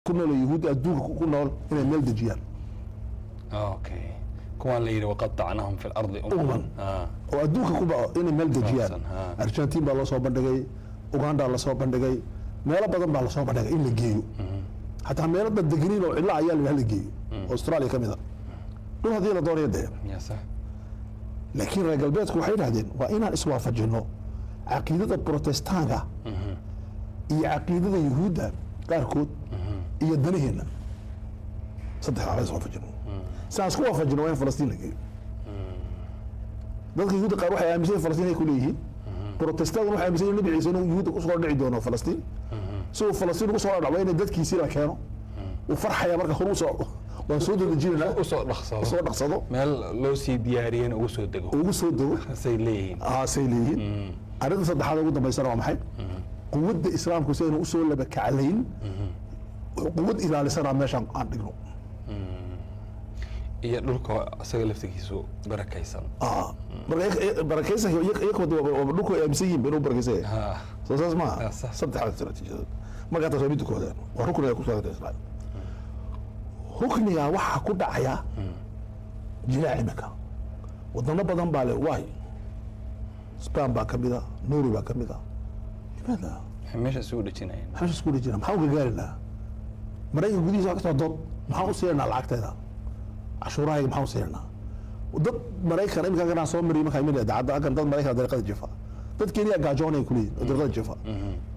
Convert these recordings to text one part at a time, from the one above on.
كنا اليهود أدوك كنا إن ميل دجيان اوكي كوان لي وقطعناهم في الارض أمما وأدوك كوبا إن ميل دجيان أرجنتين بالله صوب بندقي أوغندا الله صوب بندقي ميلا بدن بالله صوب بندقي إن لجيو حتى ميلا بدقنين إلا عيال بهال لجيو أستراليا كمذا دول هذه الدور يدين يا صح لكن رجال بيتك وحيد هذين وإن الإسوا فجنو عقيدة البروتستانة هي عقيدة اليهود قاركود هي الدنيا صدق على إسوا فجنو سأسكوا فجنو وين فلسطين لقي dadka yuhuudda qaar waxay aaminsan Falastiin ay ku leeyihiin protestants waxay aaminsan Nabi Ciise inuu yuhuudda ku soo dhici doono Falastiin soo Falastiin ku soo dhacay in dadkiisa la keeno oo farxaya marka khuruus waan soo dejinayna u soo dhaqsado meel loo sii diyaariyeen ugu soo dego say leeyihiin arrinta saddexaad ugu dambeysana waa maxay quwadda islaamku si inuu u soo laba kaclayn quwad ilaalisana meeshan aan dhigno iyo dhulka asaga laftigiisu barakaysan barakaysan iyagu dhulka ay aaminsan inuu barakaysan soo saas ma saddexaad istiraatiijiyad marka taas mid koodan waa rukniga ku soo Israa'iil rukniga waxa ku dhacaya jilaac imika wadano badan baa leh waay Spain baa kamida Norway baa kamida limaada meesha soo dhajinayeen maxaa uga gaarina maraykanka gudihiisa ka soo dood maxaa u siirnaa lacagteeda cashuuraha maxaa u siirnaa dad maraykan imika kana soo mariyay markay mid daacada kan dad maraykan dariiqada jifa dad Kenya gaajoonay ku leeyihiin dariiqada jifa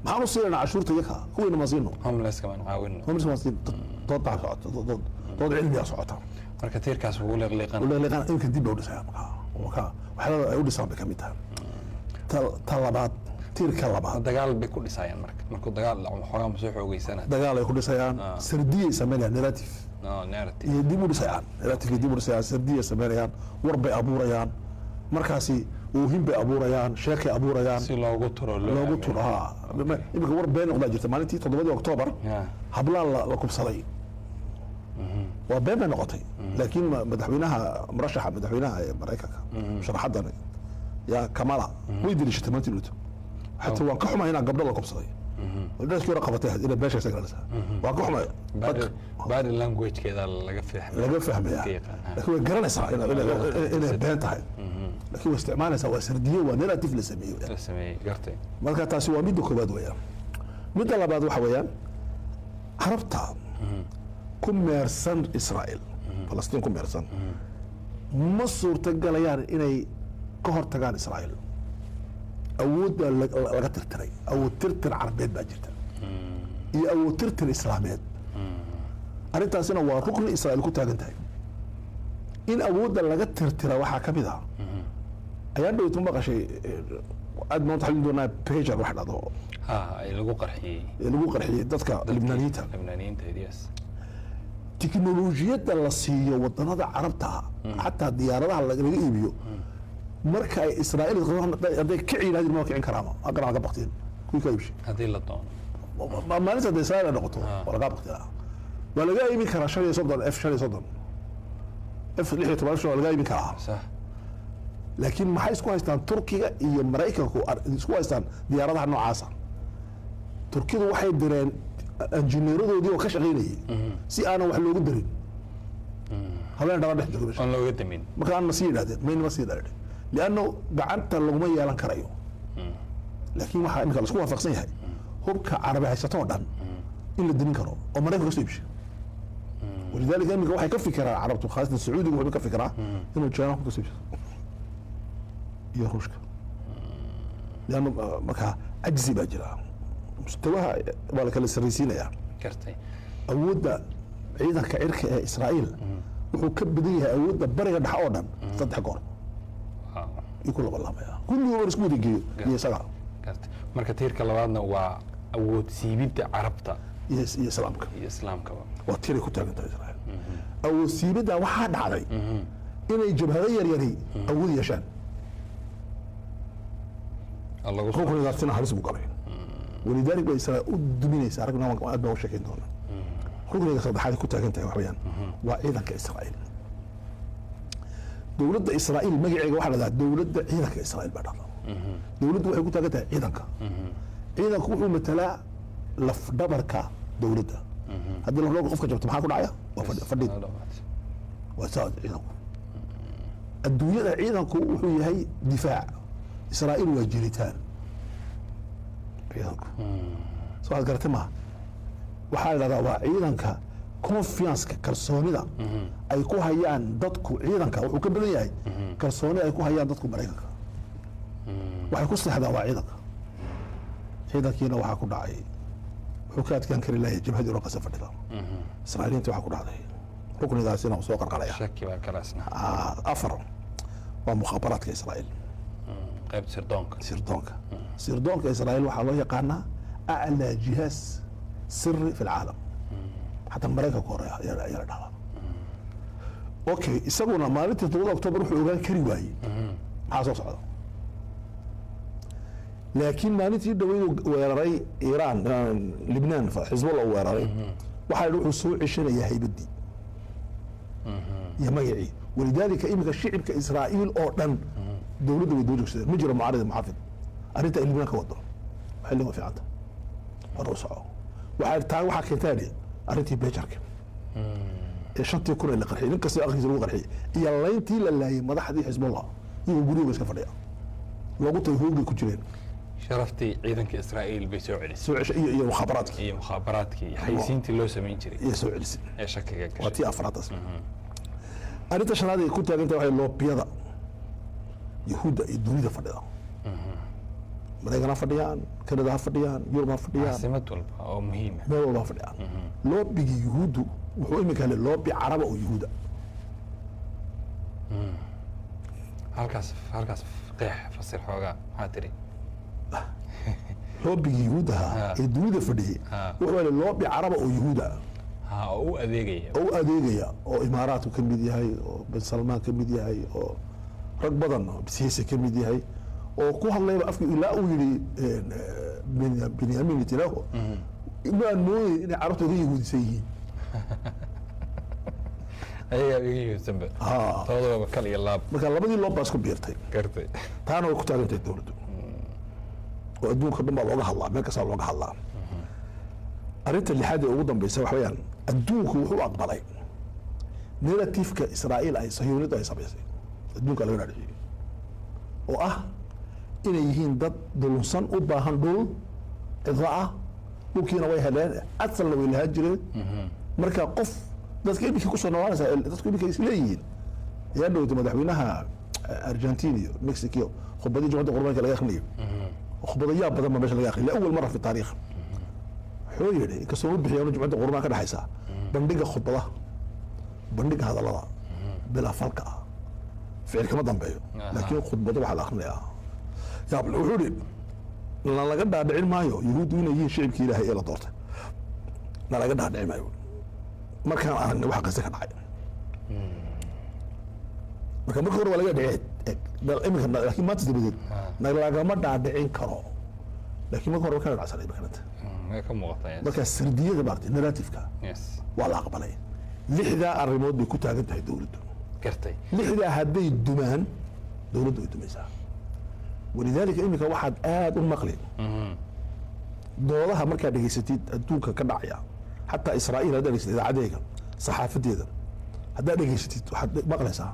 maxaa u siirnaa cashuurta yaka kuwina ma siino homeless kama caawin dood cilmi ah socota marka tiirkaas uu leeqleeqan imka dib u dhisay waxa ay u dhisaan ka mid tahay talabaad tiirka labaad dagaal bay ku dhisayaan marka dagaal xogaa ma soo xoogeysana dagaal ay ku dhisayaan sirdiye sameeyaan narrative iyo dib u dhisayaan narrative dib u dhisayaan sirdiye sameeyaan war bay abuurayaan markaasi وهم بأبوريان شاكي أبوريان سي لوغو ترو يمكن ور بين قبل جرت مالتي 7 أكتوبر حبلان لكم صلي وبين نقطي لكن مدحوينها مرشحة مدحوينها مريكا شرحت يا كمالا ويدري شتمتي لوتو حتى وقحما هنا قبل لكم صلي والناس كي رقبتها الى باشا سجلتها وقحما بعد اللانجويج كذا لقى فهم لكن قرنسا الى بينتها لكن استعمالها سواء سرديه ونراتيف لسميه قرتي marka taasi waa mid koobaad weeyaan mid labaad waxa weeyaan Carabta ku meersan Israa'iil Falastiin ku meersan ma suurtagelayaan inay ka hortagaan Israa'iil awoodda laga tirtiray awood tirtir Carabeed baa jirta iyo awood tirtir Islaameed arrintaasina waa rukni Israa'iil ku taagan tahay in awoodda laga tirtira waxa ka mid ah ayaan dhaweytu maqashay aad ma taxliin doonaa pager wax dhado ay lagu qarxiyay dadka Libnaaniyiinta yes tiknoolajiyada la siiyo wadanada Carabta hatta diyaaradaha laga iibiyo marka ay Israa'iil haday ka ciidaadin ma kicin karaama aqran ka baqteen kuwi ka iibshay hadii la doono ma maalinta Israa'iil noqoto wala ka baqtaa wala laga iibin kara shalay soddon F16 laga iibin karaa صح لكن ما حيسكو هايستان تركيا iyo Mareykanku isku haystaan diyaaradaha noocaas Turkidu waxay direen injineeradoodii oo ka shaqeynayay si aan wax loogu darin habeen dhawaan dhex joogo aan looga damin marka aan nasiib yiraahdo ma nasiib لانه gacanta laguma yeelan karayo laakiin waxa imika la isku waafaqsan yahay hubka Carabi haysato dhan in la dimin karo oo Mareykanku soo ibshay ولذلك imika waxay ka fikiraan Carabtu khaasatan Sacuudiga waxay ka fikiraan inuu China ku soo يروشك لأنه مكا عجزي باجرا مستواها بالك السريسين يعني كرتي أود عيدا كعرك إسرائيل وهو كبديها أود برجع دحونا صدق قر يقول والله ما كل يوم رسمي يجي يسرع كرتي مركا تير كلامنا وأود سيبيد عربتا يسلامك وتيري كنت أنت إسرائيل أو سيبيد واحد علي إن يجيبها يري أود يشان الله يخوف من ذاتنا حرس بقرين ولذلك بإسرائيل أدمين إسرائيل ما أدنى وشكين دون خذ لي صدق حالي كنت أنت وحيان وأيضا كإسرائيل دولة إسرائيل ما جاي واحد ذات دولة أيضا كإسرائيل بعد الله دولة واحد كنت أنت أيضا أيضا كوحو مثلا لف دبركا دولة haddii lafdhabarka qofka jabto maxaa ku dhacaya waa fadhid waa saa ciidanku adduunyada ciidanku wuxuu yahay difaac israa'iil waa jiritaan ciidanku soo aad garatay maaha waxaa la dhahdaa waa ciidanka confianceka kalsoonida ay ku hayaan dadku ciidanka wuxuu ka badan yahay kalsooni ay ku hayaan dadku maraykanka waxay ku seexdaan waa ciidanka ciidankiina waxaa ku dhacay wuxuu ka adkaan kari lahay jabhadii uraqasa fadhida israa'iiliinta waxaa ku dhacday ruknigaasina uu soo qarqaraya shaki baa kalaasna afar waa mukhaabaraadka israa'iil qayb sirdoonka israa'iil waxaa loo yaqaanaa aclaa jihaaz siri fi lcaalam حتى المرايكا كوريا يا دابا اوكي isaguna maalintii 7 Oktoobar wuxuu ogaan kari waayay maxaa soo socda laakiin maalintii dhaweyd weeraray Iran Lebanon Hezbollah weeraray waxa uu soo ceshanaya haybadii ya magacii walidaalika imika shicibka Israa'iil oo dhan dawladda way doonaysaa ma jiro mucaarad muxaafid arinta Lebanon ka wado xilli ma fiicanta hore soo waxa keentay arrintii bejarka ee shantii kun la qarxiyay ninkasta aqriis lagu qarxiyay iyo layntii la laayay madaxdii Hezbollah iyo guriga iska fadhiya loogu tay hoogi ku jireen sharaftii ciidanka Israa'iil bay soo celisay iyo mukhaabaraadkii xayisiintii loo sameyn jiray iyo soo celisay ee shakiga gashay watii afraadaas arrinta shanaad ay ku taagantay waxay loobiyada yahuuda iyo dunida fadhida Maraykanka fadhiyaan Kanada fadhiyaan Yurub fadhiyaan caasimad walba oo muhiim ah meel walba fadhiyaan loobiga yahuudu wuxuu imika le loobi caraba oo yahuuda halkaas qeex fasir xoogaa maxaa tiri loobiga yahuudaha ee dunida fadhiyay wuxuu le loobi caraba oo yahuuda oo u adeegaya oo imaaraadku ka mid yahay oo bin Salmaan ka mid yahay oo rag badan oo siyaasi ka mid yahay oo ku hadlayba afku ilaa uu yiri Benjamin Netanyahu inaan mooyay in carabtu ay yahuudisay yihiin ayaga yahuudsanba toodoba kal iyo laab marka labadii loo baas ku biirtay gartay taana way ku taagantay dawladdu oo adduunka dhan baa looga hadlaa meel kasta looga hadlaa arrinta lixaad ee ugu dambaysa waxa weeyaan adduunku wuxuu aqbalay narrative-ka Israa'iil ay Sahyuuniyadda ay samaysay adduunka laga dhaadhiciyay oo ah inay yihiin dad dulunsan u baahan dhul cidla ah dhulkiina way heleen asalna way lahaan jireen marka qof dadka imika ku soo noolaanaysa dadku imika is leeyihiin ayaa dhowtay madaxweynaha Argentina iyo Mexico khudbadii jumhuriyadda Qurbanka laga akhriyo khudbadayaa badan ma meesha laga akhriyo awal marra fi taariikh wuxuu yidhi inkastoo bixiyay jumhuriyadda Qurbanka ka dhaxaysa bandhiga khudbadaha bandhiga hadallada bila falka ficil kama dambeeyo laakiin khudbada waxa la akhriyaa yaab wuxuu yidhi la laga dhaadhicin maayo yahuudu inay yihiin shicibkii Ilaahay ee la doortay la laga dhaadhicin maayo markaan aragnay waxa qasa ka dhacay marka hore waa laga dhicay imika laakiin maanta dabadeed lagama dhaadhicin karo laakiin marka hore ka dhacsanay ka muuqata marka sirdiyada baaqtay narrative-ka waa la aqbalay lixdaa arrimood bay ku taagan tahay dawladdu gartay lixdaa hadday dumaan dawladdu way dumaysaa walidaalika imika waxaad aad u maqli doodaha markaad dhegaysatid adduunka ka dhacaya xataa Israa'iil haddaad dhegaysatid idaacadeega saxaafadeeda haddaad dhegaysatid waxaad maqlaysaa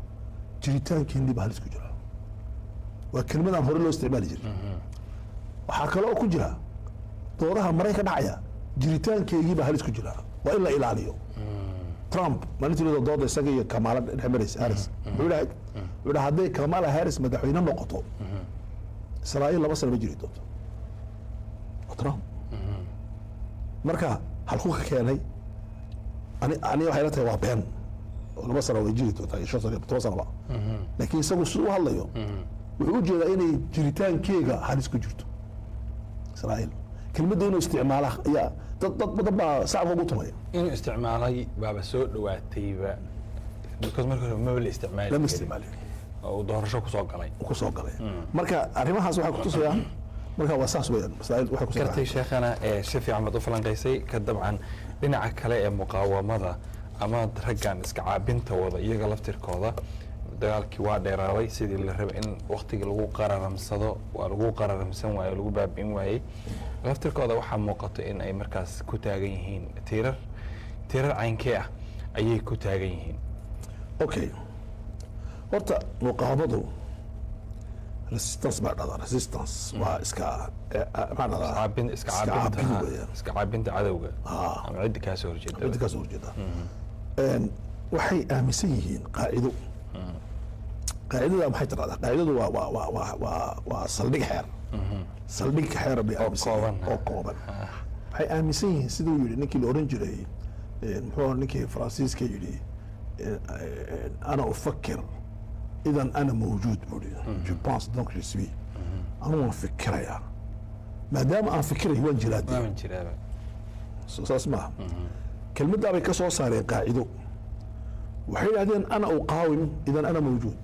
jiritaankeenii baa halis ku jira waa kelmadaan hore loo isticmaali jiray waxaa kaloo ku jira doodaha Maraykanka dhacaya jiritaankeegii baa halis ku jira waa in la ilaaliyo Trump maalintii dooda isaga iyo Kamala Harris wuxuu dhahay hadday Kamala Harris madaxweyne noqoto Israa'iil laba sano ma jiri doonto Trump marka halku ka keenay ani waxay la tahay waa been laba sano way jiri doontaa shan sano toban sano laakiin isagu si uu hadlayo wuxuu u jeedaa inay jiritaankeega halis ku jirto Israa'iil kelmadda inuu isticmaala ayaa dad badan baa sacab ugu tumaya inuu isticmaalay baaba soo dhawaatayba because marka hore ma la isticmaalay oo doorasho ku soo galay marka arrimahaas waxa ku tusayaan marka waa saas weeyaan Israa'iil waxa ku soo gartay sheekhana si fiican baad u falanqaysay ka dabcan dhinaca kale ee muqaawamada ama raggan iska caabinta wada iyaga laftirkooda dagaalkii waa dheeraaday sidii la rabay in waqtiga lagu qararamsado waa lagu qararamsan waayo lagu baabi'in waayay laftirkooda waxaa muuqato in ay markaas ku taagan yihiin tiirar tirar caynkee ah ayay ku taagan yihiin. Okay, horta muqaawamadu resistance baa dhada. Resistance waa iska iska caabinta cadowga ama cidda kaa soo horjeeda. waxay aaminsan yihiin qaacido. qaacidada maxay tirahdaa? qaacidadu waa saldhig xeer. saldhig xeer bay aaminsan yihiin oo kooban. waxay aaminsan yihiin siduu yidhi ninkii la oran jiray muxuu ninkii faransiiska yidhi ana ufakir idan ana mawjuud buu yidhi. je pense donc je suis. anu waan fikirayaa maadaama aan fikirayo waan jiraa. saas maaha. kelmaddaa bay ka soo saareen qaacido. waxay yidhahdeen ana uqaawim idan ana mawjuud.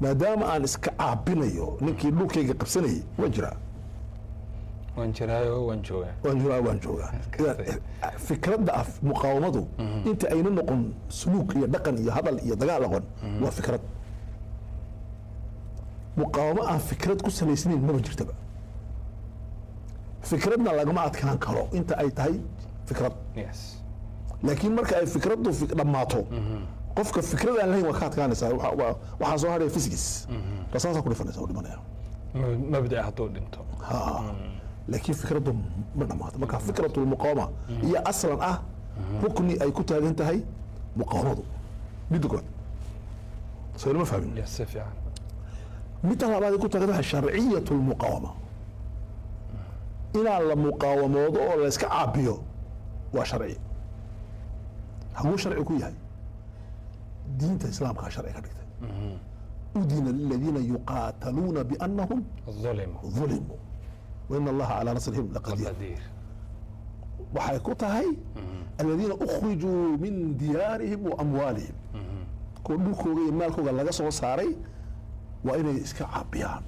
maadaama aan iska caabinayo ninkii dhulkayga qabsanayay waan jiraa. waan joogaa. fikradda af muqaawamadu inta ayna noqon suluuk iyo dhaqan iyo hadal iyo dagaal aqoon waa fikrad. muqaawamo aan fikrad ku salaysnayn maba jirtaba. fikradna lagama adkaan karo inta ay tahay fikrad. laakiin marka ay fikraddu dhammaato qofka fikrad aan lahayn waa ka adkaanaysaa. waxaa soo hadhaya physics rasaasaa ku dhifanaysa dhimanaya mabda hadduu dhinto. laakiin fikraddu ma dhammaato. marka fikratu lmuqaawama iyo aslan ah rukni ay ku taagan tahay muqaawamadu. midda koowaad soo lama fahmin. midda labaad ay ku taagan tahay sharciyatu lmuqaawama. inaan la muqaawamoodo oo la iska caabiyo waa sharci. haguu sharci ku yahay? diinta islaamkaa sharci ka dhigtay. udina liladiina yuqaataluuna biannahum ulimuu waina allaha calaa nasrihim laqadiir. waxay ku tahay aladiina ukhrijuu min diyaarihim wa amwaalihim. kuwa dhulkooga iyo maalkooga laga soo saaray waa inay iska caabiyaan.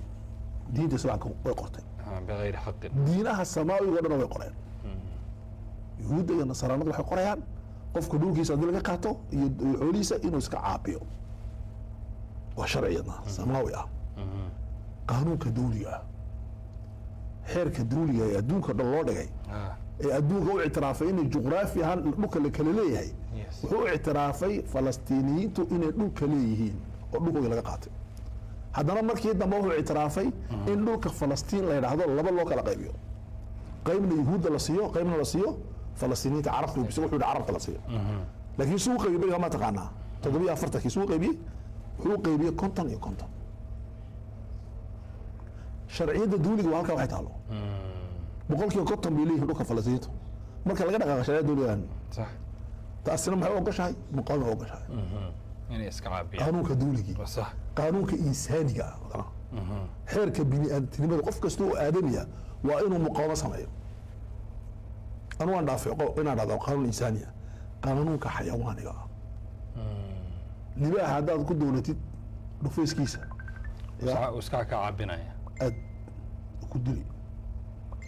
diinta islaamka way qortay. diinaha samaawiga o dhan way qoreen. yuhuudda iyo nasaraanadu waxay qorayaan qofka dhulkiisa haddii laga qaato iyo xoolihiisa inuu iska caabiyo. waa sharciyadna samaawi ah. qaanuunka dawliga ah, xeerka dawliga ee adduunka dhan loo dhigay ee adduunka u ictiraafay inay juqraafi ahaan dhulka la kala leeyahay. wuxuu u ictiraafay falastiiniyiintu inay dhulka leeyihiin oo dhulkooda laga qaatay. haddana markii dambe wuxuu ictiraafay in dhulka falastiin la yidhaahdo laba loo kala qaybiyo. qaybna yuhuudda la siiyo, qaybna la siiyo falastiiniyiinta carabta. wuxuu yidhi carabta la siiyo. laakiin suu qaybiyey beriga ma taqaanaa 47 suu qaybiyey wuxuu qaybiyey 50 iyo 50. sharciyadda dawliga waa halkaa waxay taalo. boqolkiiba 50 bay leeyihiin dhulka falastiiniintu. marka laga dhaqaaqa sharciyadda dawligan taasina maxay u ogoshahay? muqaawama u ogoshahay. inay iska caabiyaan qaanuunka dawligii, qaanuunka insaaniga ah, xeerka bini'aadantinimada qof kasta oo aadamiya waa inuu muqaawamo sameeyo. anu waan dhaafay inaan dhahdo qaanuun insaaniya, qaanuunka xayawaaniga ah. libaaxa haddaad ku dowlatid dhufayskiisa iska ka caabinaya aad ku dili.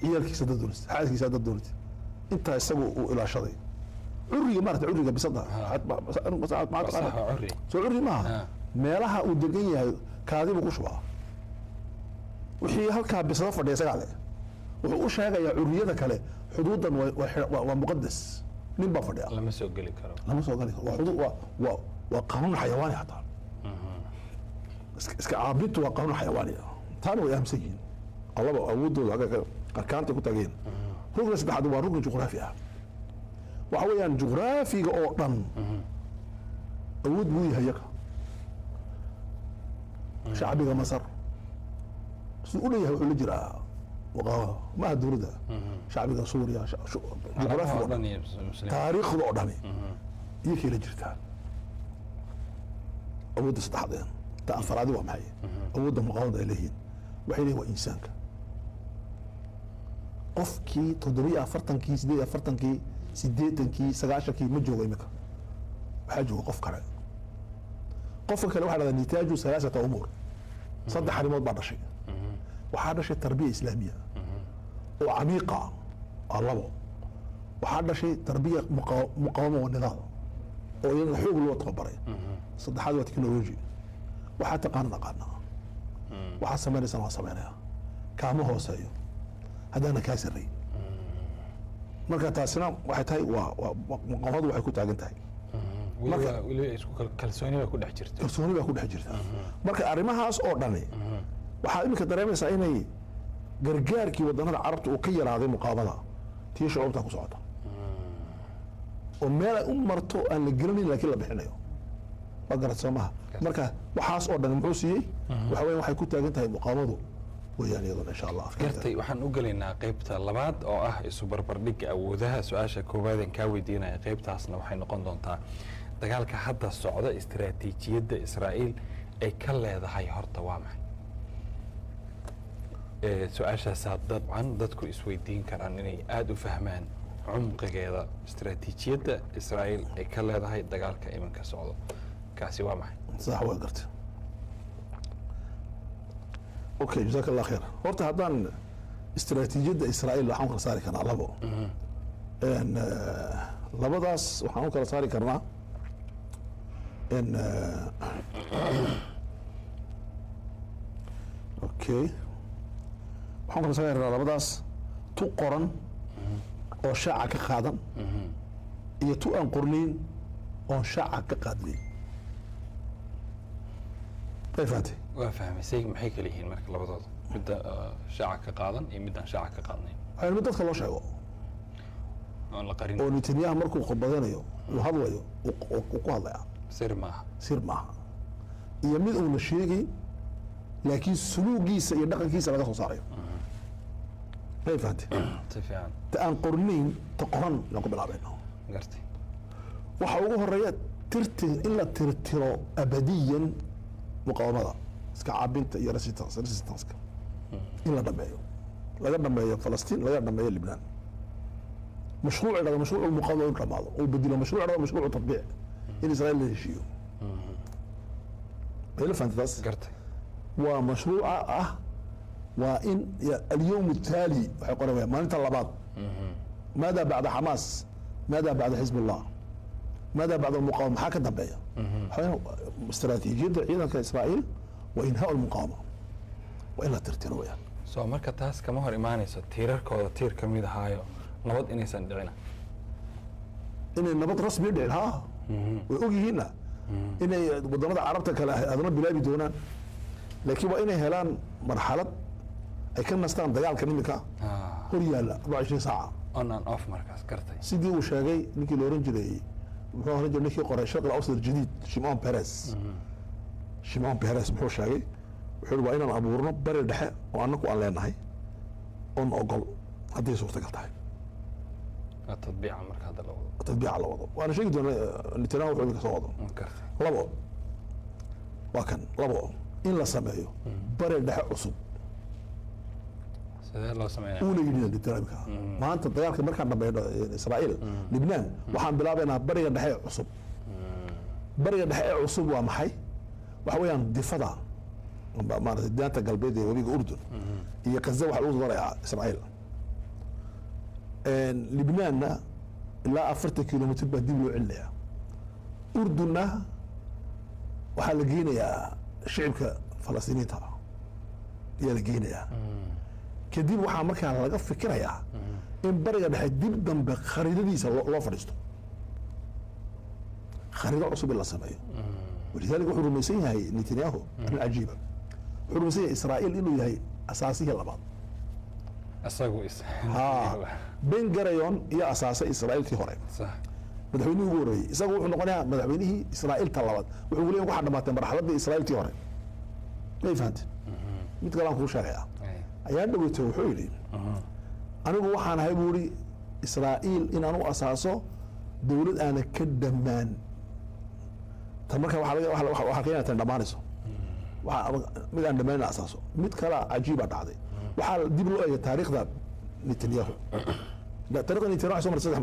ciyaalkiisa haddaad dowlatid, xaaskiisa haddaad dowlatid, intaa isagu uu ilaashaday. curiga maarata curiga bisada soo curi maaha. meelaha uu degan yahay kaadibu ku shubaa. wixii halkaa bisada fadhiya isagaa le. wuxuu u sheegayaa curiyada kale xuduudan waa muqadas. nin baa fadhiya lama soo geli karo. waa qaanuun xayawaani hataa. iska caabintu waa qaanuun xayawaani. taana way aaminsan yihiin. allaba awoodooda arkaantay ku taageen. rugna saddexaad waa rugna juqraafi ah. waxa weeyaan juqraafiga oo dhan awood buu yahay yaga. shacbiga masar siduu u leeyahay wuxuu la jiraa muqaawama maaha dowladda. shacbiga suuriya juqraafiga oo dhan taariikhda oo dhani iyo kay la jirtaa. awoodda saddexaad ta afaraadi waa maxay? awoodda muqaawamada ay leeyihiin waxay leeyihin waa insaanka. qofkii 47kii 48kii 80kii 90kii ma joogo imika. waxaa jooga qof kale. qofka kale waxaa dhahdaa nitaaju 3 umuur. 3 arrimood baa dhashay. waxaa dhashay tarbiya islaamiya oo camiiqa ah 2. waxaa dhashay tarbiya muqaawama wa nidaam oo iyaga xoog loo tababaray. 3aad waa teknoloji. waxaa taqaana naqaanaa. waxaa samaynaysan waa samaynaya. kaama hooseeyo haddaana kaa sarray. marka taasina waxay tahay waa muqaawamadu waxay ku taagan tahay weli isku kalsooni baa ku dhex jirta marka arrimahaas oo dhani waxaa iminka dareemaysaa inay gargaarkii wadannada carabta uu ka yaraaday muqaawamada tii shucuubta ku socota oo meel ay u marto aan la gelinayn laakiin la bixinayo waa garad soo maha marka waxaas oo dhan muxuu siiyey waxa weeye waxay ku taagan tahay muqaawamadu wayaan iyaduna insha allah gartay waxaan u gelaynaa qaybta labaad oo ah isu barbardhigga awoodaha su-aasha koowaad aan kaa weydiinaya qaybtaasna waxay noqon doontaa dagaalka hadda socda istiraatiijiyadda Israa'iil ay ka leedahay horta waa maxay su-aashaas dabcan dadku isweydiin karaan inay aada u fahmaan cumqigeeda istiraatiijiyadda Israa'iil ay ka leedahay dagaalka iminka socdo kaasi waa maxay sax waa gartay okay jazaak allah khair horta haddaan istiraatiijiyadda Israa'iil waxaan kala saari karnaa labo labadaas waxaan kala saari karnaa okay waxaan kala saari karnaa labadaas tu qoran oo shaaca ka qaadan iyo tu aan qornayn oo shaaca ka qaadnayn way fahamtay waa fahmaysay maxay kala yihiin marka labadooda midda shaaca ka qaadan iyo midaan shaaca ka qaadnayn waxaa mid dadka loo sheego oo la qarin oo Netanyahu markuu khudbadanayo uu hadlayo uu ku hadlaya sir maaha iyo mid uu la sheegay laakiin suluugiisa iyo dhaqankiisa laga soo saarayo way fahamtay si fiican ta aan qornayn ta qoran lagu bilaabayno gartay waxa ugu horeeya in la tirtiro abadiyan muqaawamada iska caabinta iyo resistance in la dhameeyo laga dhameeyo Falastiin laga dhameeyo Lebanon مشروع هذا مشروع المقاومة والرماد وبديله مشروع هذا مشروع تطبيع إن إسرائيل اللي يشيو بيلف أنت بس قرتي ومشروع وإن اليوم التالي حيقولوا ما أنت اللباط ماذا بعد حماس ماذا بعد حزب الله ماذا بعد المقاومة حاكا دبية استراتيجية إذا كإسرائيل وإنهاء المقاومة وإلا ترتيروا يعني سو marka taas kama hor imaanayso tiirarkooda tiir kamid ahaayo nabad inaysan dhicina inay nabad rasmi dhicin ha way ogyihiina inay wadamada carabta kale adana bilaabi doonaan laakiin waa inay helaan marxalad ay ka nastaan dagaalka nimanka hor yaala 24 saaca on and off markaas gartay sidii uu sheegay ninkii la oran jiray muxuu oran jiray ninkii qoray shaqada awsad jadiid Shimon Peres muxuu sheegay wuxuu waa inaan abuurno bari dhexe oo anagu aan leenahay on ogol haddii suurtagal tahay التطبيع مركز هذا الوضع التطبيع على الوضع وانا شيء دون نتناول وحده كسو وضع لبو وكان لبو ان لا سميو بري دخ عصب سيده لو سمينا ولا يدين الترابك ما انت دغالك markaan dhameeyo Israa'iil Lebanon waxaan bilaabaynaa bariga dhexe cusub bariga dhexe cusub waa maxay waxa weeyaan difada maartay daanta galbeed ee wabiga Urdun iyo Gaza waxa uu doorayaa Israa'iil لبنان لا 40 كيلومتر بديل له عليا اردن waxaa la geenayaa shacabka Falastiiniinta ayaa la geenayaa kadib waxaa markaa laga fikirayaa in bariga dhexe dib dambe khariidadiisa loo fadhiisto khariido cusub la sameeyo ولذلك wuxuu rumaysan yahay Netanyahu in ajiiba wuxuu rumaysan yahay Israa'iil inuu yahay asaasiga labaad asagu بن جريون يا أساس إسرائيل في هراء صح مدحوينه يقولي يسقوا إحنا قلنا مدحوينه إسرائيل طلبت ويقولون واحد ما تمر حلب إسرائيل في هراء ما فهمت متكلم كل شريعة أيام لو يتوحولي أنا بقول أنا هيقولي إسرائيل إن أنا أساسه دولة أنا كدمان تمرك واحد كينا تندمانسه مد أندمان أساسه متكلم عجيبة هذه وحال دي بلو تاريخ ذا نتنياهو لا طريقه نتنياهو سو مرسد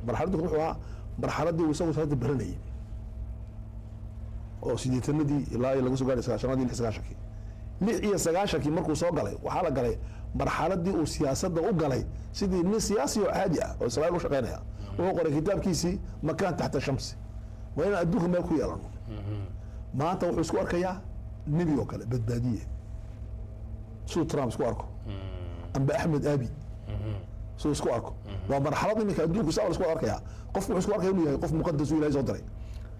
مرحله وحوها مرحله دي وسو ساد برني oo sideetanadii ilaa lagu soo gaaray sagaashanadii lixsagaashankii lix iyo sagaashankii markuu soo galay waxaa la galay marxaladii uu siyaasadda u galay sidii nin siyaasi oo caadi ah oo Israa'iil u shaqeynaya oo qoray kitaabkiisii makaan taxta shamsi waa in adduunka meel ku yeelano maanta wuxuu isku arkayaa nabi oo kale badbaadiye suu Trump isku arko amba Ahmed Abi soo isku arko waa marxalad iminka adduunku saa isku arkaya qofku wuxuu isku arkaya inuu yahay qof muqadas oo Ilaahay soo diray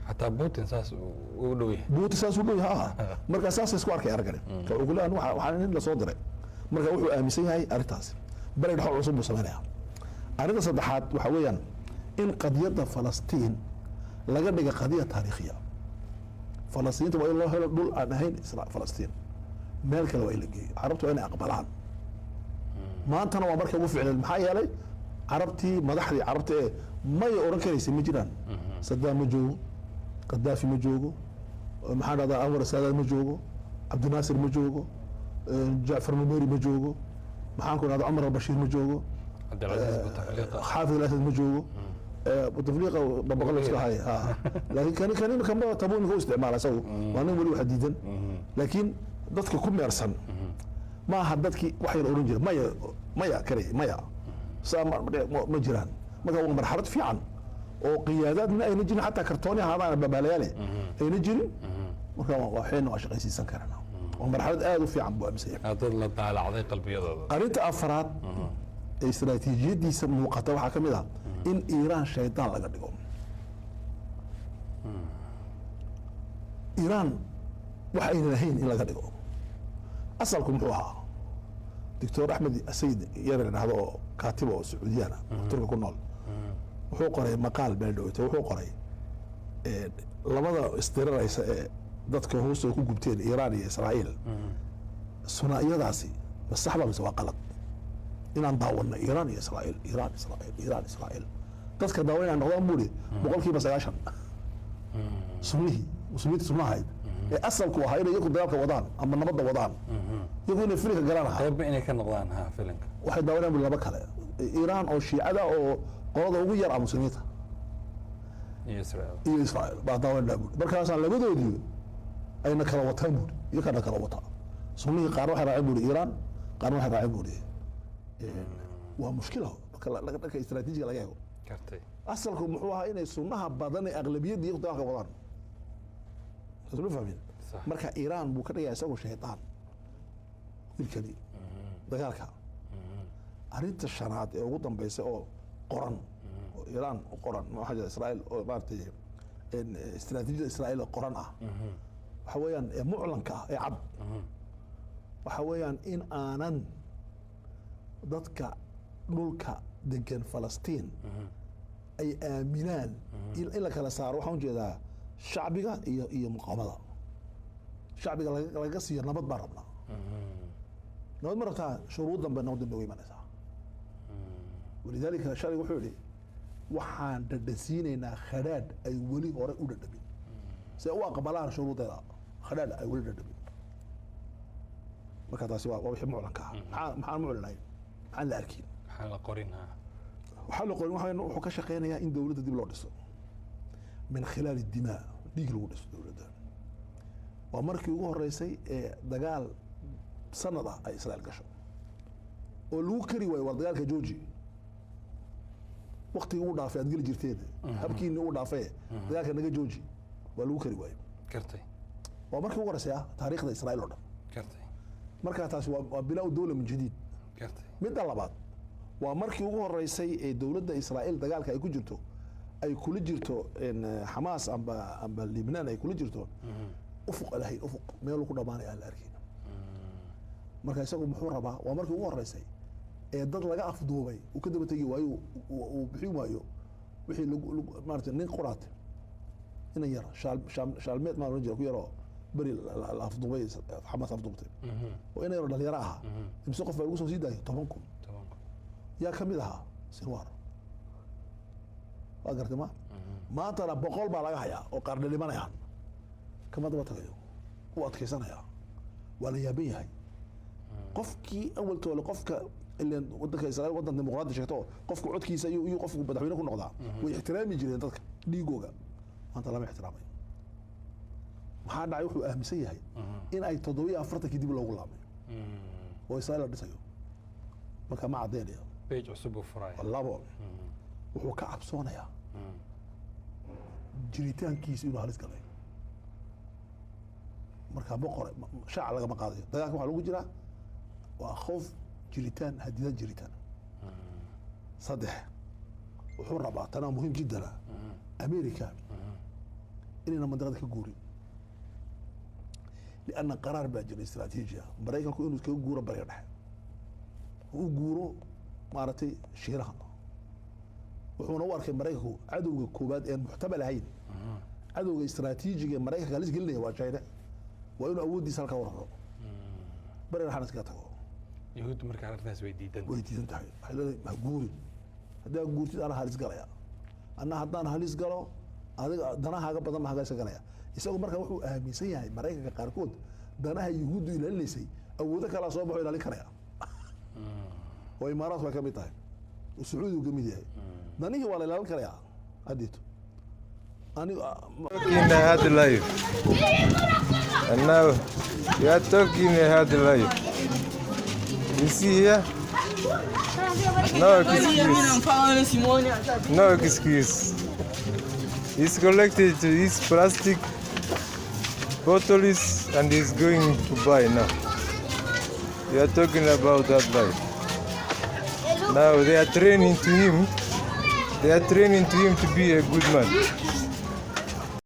حتى بوتين ساس ودوي buuti saas u dhow yahay marka saas isku arkay aragane ka ugu laan waxa in la soo diray marka wuxuu aaminsan yahay arintaas balad xol cusub uu sameeyaa arinta saddexaad waxa weeyaan in qadiyada Falastiin laga dhigo qadiyad taariikhiya Falastiin waa in loo helo dhul aan ahayn Israa'iil Falastiin meel kale waa in la geeyo carabtu waa inay aqbalaan maantana waa marka ugu ficnaan maxaa yeelay carabtii madaxdii carabta may oran karaysa ma jiraan Saddam ma joogo Gaddafi ma joogo maxaa dhada Anwar Saadaat ma joogo Abdinaasir ma joogo Jaafar Numeri ma joogo maxaan ku dhahdaa Umar al-Bashir ma joogo Abdulaziz Bouteflika Xaafid al-Asad ma joogo Bouteflika dabaqal iska hay laakiin kan tabuun ku isticmaala saw waa nin wali wax diidan laakiin dadka ku meersan ma aha dadkii wax yar oran jira maya kare maya sama ma jiraan marka waa marxalad fiican oo qiyaadaadna ayna jirin xataa kartooni ahaadaan babaalayaale ayna jirin marka waa xeen oo shaqaysiisan karana oo marxalad aad u fiican buu amisay dad la daalacday qalbiyadooda arinta afraad ee istiraatiijiyadiisa muuqata waxa kamid ah in Iiraan shaydaan laga dhigo Iiraan waxa ay lahayn in laga dhigo asalku muxuu ahaa Dr. Ahmed Said yareen hado kaatib oo Sacuudiyana turka ku nool wuxuu qoray maqaal beeldhowto wuxuu qoray labada istiraraysa ee dadka hoose ku gubteen Iiraan iyo Israa'iil sunaayadaasi masaxba mise waa qalad inaan daawano Iiraan iyo Israa'iil dadka daawanayaan noqdaan buuri boqolkiiba 90 muslimiinta sunnahayd ee asalku waxa inay iyagu dagaalka wadaan ama nabadda wadaan iyagu inay filinka galaan qayb inay ka noqdaan ha filinka waxay daawanayaan laba kale Iiraan oo shiicada oo qolada ugu yar muslimiinta iyo Israa'iil baa daawanayaan markaas labadoodii ayna kala wataan buuri iyo kana kala wataa sunnihii qaar waxay raaceen buuri Iiraan qaar waxay raaceen buuri waa mushkilo marka istiraatiijiga laga eego kartay asalku muxuu ahaa inay sunnaha badan ee aqlabiyadda iyo dagaalka wadaan isla fahmin marka Iiraan buu ka dhigay isagoo shaydaan wilkani dagaalka arinta shanaad ee ugu dambaysa oo qoran oo Iiraan u qoran waxa jira Israa'iil oo maartay istiraatiijiyada Israa'iil oo qoran ah waxa weeyaan muclanka ee cad waxa weeyaan in aanan dadka dhulka degan Falastiin ay aaminaan in la kala saaro waxaan jeedaa shacbiga iyo muqaamada shacbiga laga siiyo nabad baan rabnaa nabad ma rabtaa shuruud dambe nabad dambe way imanaysaa walidaalika shalay wuxuu yidhi waxaan dhadhasiinaynaa khadhaadh ay weli hore u dhadhamin si u aqbalaan shuruudeeda khadhaadh ay weli dhadhamin marka taasi waa wixii muclanka ah maxaan muclanayn maxaan la arkin maxaan la qorinaa waxaa la qorin wuxuu ka shaqeynayaa in dowladda dib loo dhiso min khilaal dimaa dhiig lagu dhiso dowladda waa markii ugu horeysay ee dagaal sanad ah ay Israa'iil gasho oo lagu kari waayo war dagaalka Jooji waqtiga uu dhaafay aad geli jirteen habkiina uu dhaafay dagaalka naga Jooji waa lagu kari waayo kartay waa markii ugu horeysay taariikhda Israa'iil oo dhan kartay marka taasi waa bilaa dawla min jadiid kartay mid labaad waa markii ugu horeysay ee dowladda Israa'iil dagaalka ay ku jirto ay kula jirto in Hamas amba Lebanon ay kula jirto ufuq lahayn ufuq meel ku dhamaanay aan la arkin marka isagu muxuu rabaa waa markii ugu horeysay ee dad laga afduubay uu ka daba tagi waayo uu bixin waayo wixii maartay nin quraat ina yar shaalmeed ma rajul ku yaro bari la afduubay Hamas afduubtay oo ina yar dhalinyaro ah imse qof baa ugu soo siiday 10,000 yaa kamid ahaa Sinwar waa gartay maanta 100 baa laga hayaa oo qaar dhalimanayaan kama daba tagayo oo adkeysanaya wala yaabin yahay qofkii awal toole qofka ileen wadanka Israa'iil wadan dimuqraadi sheegto qofku codkiisa iyo qofku madaxweyne ku noqdaa way ixtiraami jireen dadka dhiigooga maanta lama ixtiraamay maxaa dhacay wuxuu aaminsan yahay in ay 740 kadib loogu laabay oo Israa'iil dhisayo marka ma cadeynaya page cusub furay labo wuxuu ka cabsoonayaa jiritaankiisa inuu halis galay marka boqor shaac laga ma qaadayo dagaalka waxa lagu jiraa waa khoof jiritaan hadida jiritaan صدح وحور ربع تنا مهم جدا أمريكا إننا منطقة كجوري لأن قرار باجر استراتيجية بريكا كونه كجورة بريرح وجورو مارتي شيرها وحنا نور كان بريكا عدو كوباد إن محتمل هين عدو استراتيجي مريكا قاليس قل لي واجاينا وإنه أودي سالك وراه بريرح نسكته يهود مركز على الناس ويديدن تحي هذا مهجوري هذا قلت أنا هالس قليا أنا حتى هالس قلوا هذا دنا حاجة بدل ما حاجة سقليا يسوي مركز وحو أهميسية هاي مريكا كاركود دنا يهود إلى اللي سي أو ذاك على صوبه إلى الكريا وإمارات وكم يطاي والسعودي وجميل هاي دنيه ولا إلى الكريا أديته أنا in the hard life and now we are talking a hard life. You see here? No excuse. He's collected his plastic bottles and he's going to buy now. We are talking about that life. Now they are training to him to be a good man.